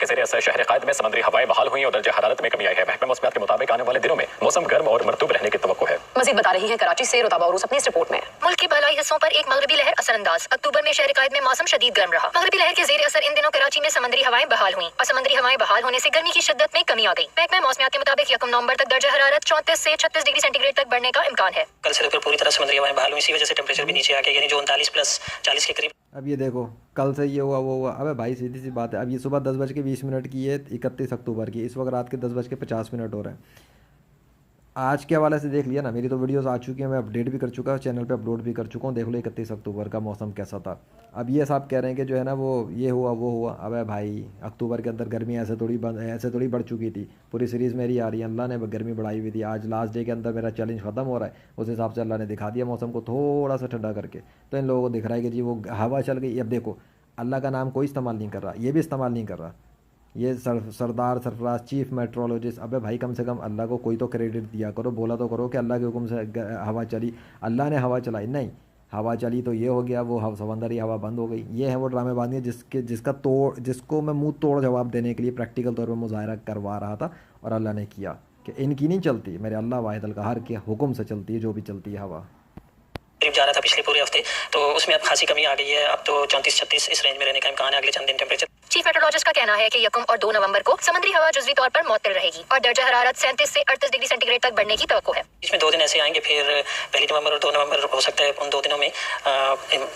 के ज़ेरे असर शहर कायद में समंदरी हवाएं बहाल हुई और दर्जे हरारत में कमी आई है। महकमा मौसमियात के मुताबिक आने वाले दिनों में मौसम गर्म और मरतूब रहने की तवक्को है। मजीद बता रही है कराची से रुताबा उरूस अपनी इस रिपोर्ट में। मुल्क के बलाई हिस्सों पर एक मगरबी लहर असरअंदाज। अक्टूबर में शहर कायद में मौसम शदीद गर्म रहा। मगरबी लहर के ज़ेरे असर इन दिनों कराची में समंदरी हवाएं बहाल हुई और समंदरी हवाएं बहाल होने से गर्मी की शिद्दत में कमी आ गई। महकमा मौसमियात के मुताबिक 1 नवंबर तक दर्जा हरारत 34 से 36 डिग्री सेंटीग्रेड तक बढ़ने का इम्कान है। कल से दोपहर पूरी तरह समंदरी हवाएं बहाल हुई, इसी वजह से टेम्परेचर भी नीचे आ गया, यानी जो 39 प्लस 40 के करीब। अब ये देखो कल से ये हुआ वो हुआ। अबे भाई सीधी सी बात है। अब ये सुबह 10:20 की है 31 अक्टूबर की। इस वक्त रात के 10:50 हो रहे हैं। आज के हवाले से देख लिया ना, मेरी तो वीडियोस आ चुकी हैं, मैं अपडेट भी कर चुका हूँ, चैनल पे अपलोड भी कर चुका हूँ। देख लो 31 अक्टूबर का मौसम कैसा था। अब ये साहब कह रहे हैं कि जो है ना वो ये हुआ वो हुआ। अबे भाई अक्टूबर के अंदर गर्मी ऐसे थोड़ी बढ़ चुकी थी। पूरी सीरीज़ मेरी आ रही है, अल्लाह ने गर्मी बढ़ाई हुई थी। आज लास्ट डे के अंदर मेरा चैलेंज ख़त्म हो रहा है, उस हिसाब से अल्लाह ने दिखा दिया मौसम को थोड़ा सा ठंडा करके। तो इन लोगों को दिख रहा है कि जी वो हवा चल गई। अब देखो अल्लाह का नाम कोई इस्तेमाल नहीं कर रहा, ये भी इस्तेमाल नहीं कर रहा। ये सरदार सरफराज चीफ मेट्रोलॉजिस्ट। अबे भाई कम से कम अल्लाह को कोई तो क्रेडिट दिया करो, बोला तो करो कि अल्लाह के हुक्म से हवा चली, अल्लाह ने हवा चलाई। नहीं, हवा चली तो ये हो गया, वो समंदरी हवा बंद हो गई। ये है वो ड्रामेबाजी जिसको मैं मुंह तोड़ जवाब देने के लिए प्रैक्टिकल तौर पर मुजाहरा करवा रहा था और अल्लाह ने किया कि इनकी नहीं चलती, मेरे अल्लाह वाहिद अलक़हार के हुक्म से चलती है जो भी चलती है हवा। करीब जा रहा था पिछले पूरे हफ्ते, तो उसमें अब खासी कमी आ गई है। अब तो 34-36 इस रेंज में रहने का इम्कान है अगले चंद दिन। टेम्परेचर चीफ मेट्रोलॉजिस्ट का कहना है कि 1 और 2 नवंबर को समुद्री हवा जुज़वी तौर पर मुअत्तल रहेगी और दर्जा हरारत 37 से 38 डिग्री सेंटीग्रेड तक बढ़ने की तवक्को है। इसमें 2 दिन ऐसे आएंगे, फिर 1 नवंबर और 2 नवंबर हो सकता है उन 2 दिनों में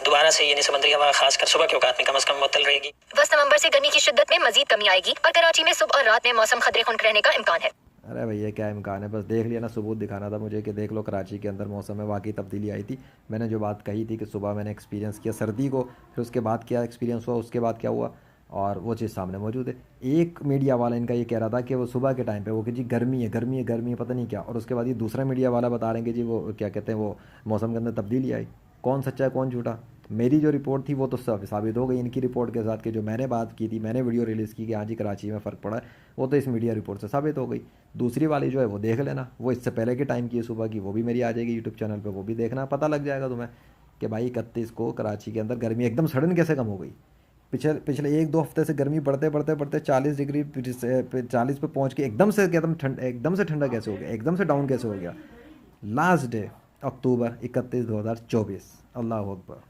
दोबारा से यानी समुद्री हवा खासकर सुबह के औकात में कम अज़ कम मुअत्तल रहेगी। 10 नवंबर से गर्मी की शिद्दत में मजीद कमी आएगी और कराची में सुबह और रात में मौसम खतरे खुनक रहने का इम्कान है। अरे भैया क्या इम्कान है, बस देख लिया ना, सबूत दिखाना था मुझे कि देख लो कराची के अंदर मौसम में वाकई तब्दीली आई थी। मैंने जो बात कही थी कि सुबह मैंने एक्सपीरियंस किया सर्दी को, फिर उसके बाद क्या एक्सपीरियंस हुआ, उसके बाद क्या हुआ, और वो चीज़ सामने मौजूद है। एक मीडिया वाला इनका ये कह रहा था कि वो सुबह के टाइम पे वो कि जी गर्मी है गर्मी है गर्मी है पता नहीं क्या, और उसके बाद ये दूसरा मीडिया वाला बता रहे हैं कि जी वो क्या कहते हैं वो मौसम के अंदर तब्दीली आई। कौन सच्चा है कौन झूठा? मेरी जो रिपोर्ट थी वो तो साबित हो गई इनकी रिपोर्ट के साथ कि जो मैंने बात की थी, मैंने वीडियो रिलीज़ की कि हाँ जी कराची में फ़र्क पड़ा है, वो तो इस मीडिया रिपोर्ट से साबित हो गई। दूसरी वाली जो है वो देख लेना, वो इससे पहले के टाइम की है सुबह की, वो भी मेरी आ जाएगी यूट्यूब चैनल पे, वो भी देखना, पता लग जाएगा तुम्हें कि भाई 31 को कराची के अंदर गर्मी एकदम सडन कैसे कम हो गई। पिछले 1-2 हफ्ते से गर्मी बढ़ते 40 डिग्री 40 पे पहुँच के एकदम से ठंडा कैसे हो गया, एकदम से डाउन कैसे हो गया। लास्ट डे अक्टूबर 31, 2024। अल्लाह अकबर।